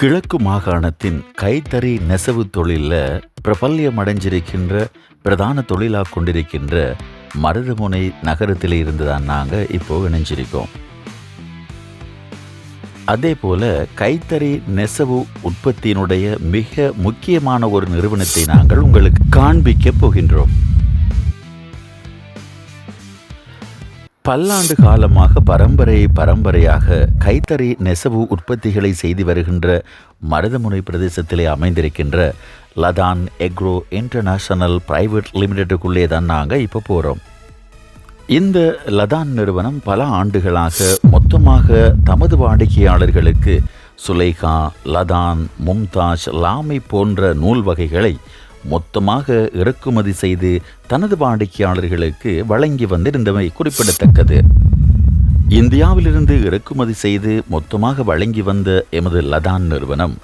கிழக்கு மாகாணத்தின் கைத்தறி நெசவு தொழிலில் பிரபல்யம் அடைஞ்சிருக்கின்ற பிரதான தொழிலாக கொண்டிருக்கின்ற மருதமுனை நகரத்தில் இருந்து தான் நாங்கள் இப்போ இணைஞ்சிருக்கோம். அதே போல கைத்தறி நெசவு உற்பத்தியினுடைய மிக முக்கியமான ஒரு நிறுவனத்தை நாங்கள் உங்களுக்கு காண்பிக்க போகின்றோம். பல்லாண்டு காலமாக பரம்பரையாக கைத்தறி நெசவு உற்பத்திகளை செய்து வருகின்ற மருதமுனை பிரதேசத்திலே அமைந்திருக்கின்ற லதான் எக்ரோ இன்டர்நேஷனல் பிரைவேட் லிமிடெட்டுக்குள்ளே தான் நாங்கள் இப்போ போகிறோம். இந்த லதான் நிறுவனம் பல ஆண்டுகளாக மொத்தமாக தமது வாடிக்கையாளர்களுக்கு சுலைகா, லதான், மும்தாஜ், லாமை போன்ற நூல் வகைகளை மொத்தமாக இறக்குமதி செய்து தனது வாடிக்கையாளர்களுக்கு வழங்கி வந்திருந்தமை குறிப்பிடத்தக்கது. இந்தியாவிலிருந்து இறக்குமதி செய்து மொத்தமாக வழங்கி வந்த எமது லதான் நிறுவனம்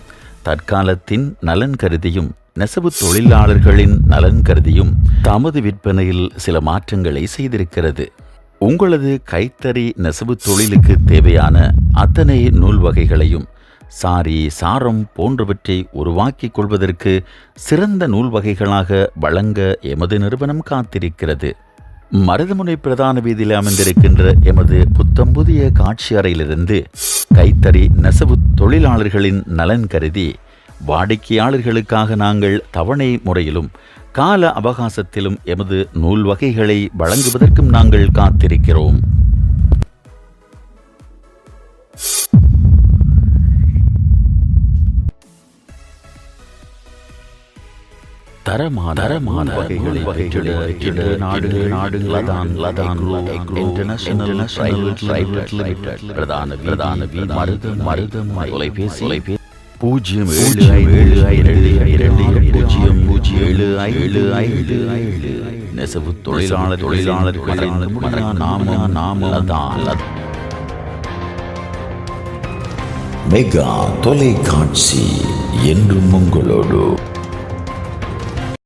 தற்காலத்தின் நலன் கருதியும் நெசவு தொழிலாளர்களின் நலன் கருதியும் தமது விற்பனையில் சில மாற்றங்களை செய்திருக்கிறது. உங்களது கைத்தறி நெசவு தொழிலுக்கு தேவையான அத்தனை நூல் வகைகளையும் சாரி, சாரம் போன்றவற்றை உருவாக்கிக் கொள்வதற்கு சிறந்த நூல் வகைகளாக வழங்க எமது நிறுவனம் காத்திருக்கிறது. மருதமுனை பிரதான வீதியில் அமைந்திருக்கின்ற எமது புத்தம்புதிய காட்சி அறையிலிருந்து கைத்தறி நெசவு தொழிலாளர்களின் நலன் கருதி வாடிக்கையாளர்களுக்காக நாங்கள் தவணை முறையிலும் கால அவகாசத்திலும் எமது நூல் வகைகளை வழங்குவதற்கும் நாங்கள் காத்திருக்கிறோம். தரமான வகைகளை நெசவு தொழிலாளர்களின் மெகா தொலைக்காட்சி என்றும் உங்களோடு.